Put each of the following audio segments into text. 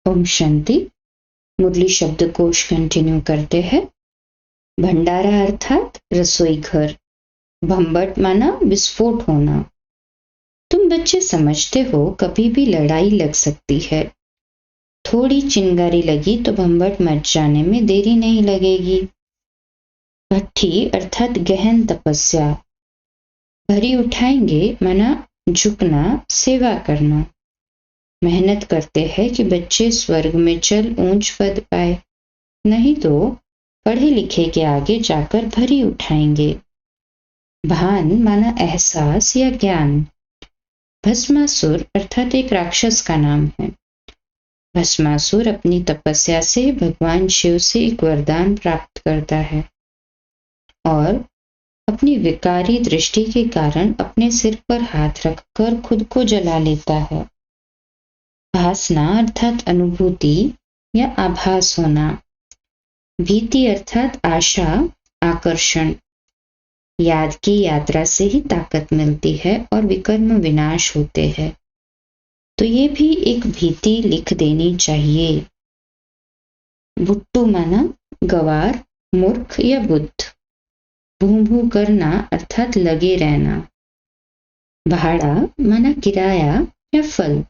ओम शांति। मुरली शब्द कोश कंटिन्यू करते हैं। भंडारा अर्थात रसोई घर। भंबट माना विस्फोट होना। तुम बच्चे समझते हो कभी भी लड़ाई लग सकती है। थोड़ी चिंगारी लगी तो भंबट मच जाने में देरी नहीं लगेगी। भट्ठी अर्थात गहन तपस्या। भरी उठाएंगे माना झुकना, सेवा करना। मेहनत करते हैं कि बच्चे स्वर्ग में चल ऊंच पद पाए, नहीं तो पढ़े लिखे के आगे जाकर भरी उठाएंगे। भान माना एहसास या ज्ञान। भस्मासुर अर्थात एक राक्षस का नाम है। भस्मासुर अपनी तपस्या से भगवान शिव से एक वरदान प्राप्त करता है और अपनी विकारी दृष्टि के कारण अपने सिर पर हाथ रखकर खुद को जला लेता है। भासना अर्थात अनुभूति या आभास होना। भीति अर्थात आशा, आकर्षण। याद की यात्रा से ही ताकत मिलती है और विकर्म विनाश होते हैं, तो ये भी एक भीति लिख देनी चाहिए। भुट्टू माना गवार, मूर्ख या बुद्ध। भू भू करना अर्थात लगे रहना। भाड़ा माना किराया या फल।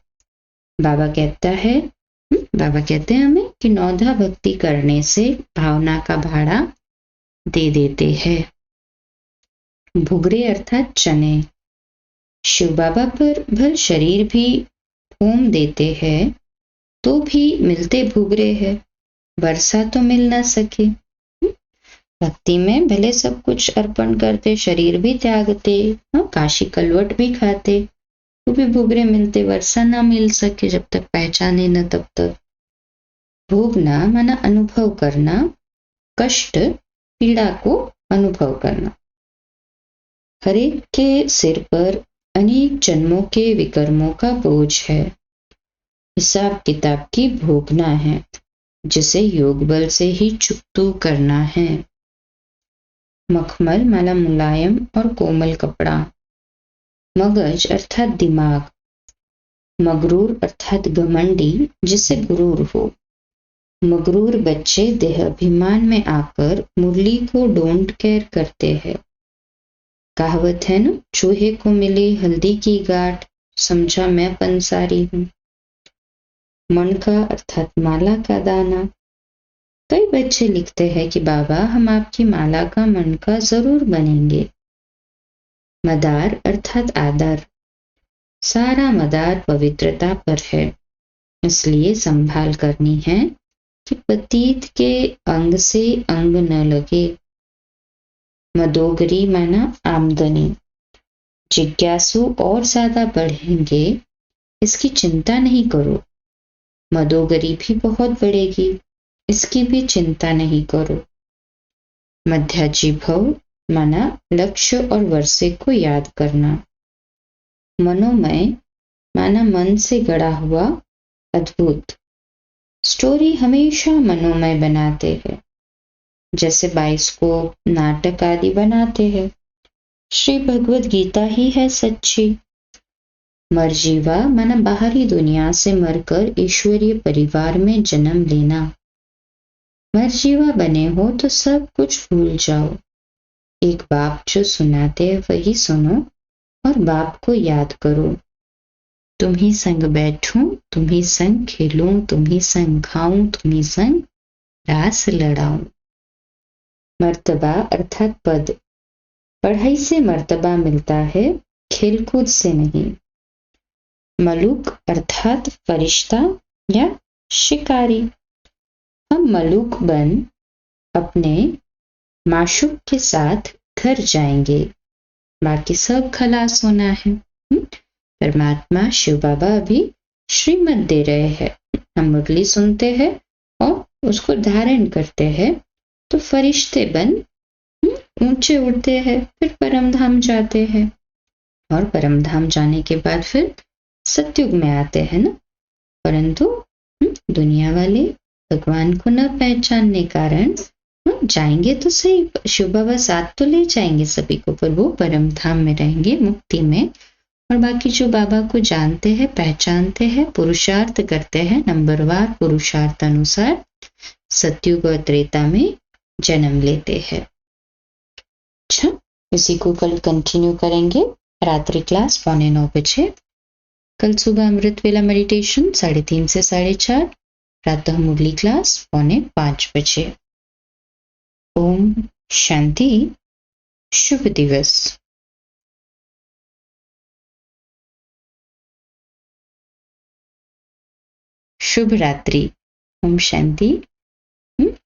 बाबा कहते हैं हमें कि नौधा भक्ति करने से भावना का भाड़ा दे देते हैं। भुगरे अर्थात चने। शिव बाबा पर भल शरीर भी फूम देते हैं तो भी मिलते भुगरे हैं। वर्षा तो मिल ना सके। भक्ति में भले सब कुछ अर्पण करते, शरीर भी त्यागते, काशी कलवट भी खाते, तो भी भुगरे मिलते। वर्षा ना मिल सके जब तक पहचाने न तब तक। भोगना माना अनुभव करना, कष्ट पीड़ा को अनुभव करना। हरेक के सिर पर अनेक जन्मों के विकर्मों का बोझ है। हिसाब किताब की भोगना है, जिसे योग बल से ही चुकतू करना है। मखमल माना मुलायम और कोमल कपड़ा। मगज अर्थात दिमाग। मगरूर अर्थात घमंडी, जिसे गुरूर हो। मगरूर बच्चे देहाभिमान में आकर मुरली को डोंट केयर करते हैं। कहावत है ना, चूहे को मिले हल्दी की गांठ, समझा मैं पंसारी हूं। मणका अर्थात माला का दाना। कई बच्चे लिखते हैं कि बाबा हम आपकी माला का मणका जरूर बनेंगे। मदार अर्थात आदर। सारा मदार पवित्रता पर है, इसलिए संभाल करनी है कि पतित के अंग से अंग न लगे। मदोगरी माना आमदनी। जिज्ञासु और ज्यादा बढ़ेंगे, इसकी चिंता नहीं करो। मदोगरी भी बहुत बढ़ेगी, इसकी भी चिंता नहीं करो। मध्याजीभव माना लक्ष्य और वर्षे को याद करना। मनोमय माना मन से गढ़ा हुआ अद्भुत। स्टोरी हमेशा मनोमय बनाते हैं, जैसे बाइस्कोप, नाटक आदि बनाते हैं। श्री भगवद गीता ही है सच्ची। मरजीवा माना बाहरी दुनिया से मरकर ईश्वरीय परिवार में जन्म लेना। मरजीवा बने हो तो सब कुछ भूल जाओ। एक बाप जो सुनाते हैं वही सुनो और बाप को याद करो। तुम ही संग बैठूं, तुम ही संग खेलूं, तुम ही संग खाऊं, तुम ही संग रास लड़ाऊं। मर्तबा अर्थात पद। पढ़ाई से मर्तबा मिलता है, खेलकूद से नहीं। मलूक अर्थात फरिश्ता या शिकारी। हम मलूक बन अपने माशूक के साथ घर जाएंगे, बाकी सब खलास होना है। परमात्मा शिव बाबा अभी श्रीमत दे रहे हैं, हम मुरली सुनते हैं और उसको धारण करते हैं, तो फरिश्ते बन ऊंचे उड़ते हैं, फिर परम धाम जाते हैं और परम धाम जाने के बाद फिर सतयुग में आते हैं ना। परंतु दुनिया वाले भगवान को न पहचानने कारण जाएंगे तो सही, शिव बाबा साथ तो ले जाएंगे सभी को, पर वो परम धाम में रहेंगे, मुक्ति में और बाकी जो बाबा को जानते हैं, पहचानते हैं, पुरुषार्थ करते हैं, नंबरवार पुरुषार्थ अनुसार सतयुग और त्रेता में जन्म लेते हैं। अच्छा, इसी को कल कंटिन्यू करेंगे। रात्रि क्लास 8:45 बजे। कल सुबह अमृत वेला मेडिटेशन 3:30 से 4:30। प्रातः मुरली क्लास 4:45 बजे। ओम शांति। शुभ दिवस। शुभ रात्रि। ओम शांति।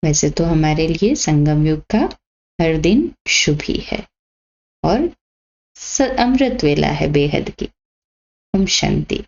वैसे तो हमारे लिए संगम युग का हर दिन शुभ ही है और अमृत वेला है बेहद की। ओम शांति।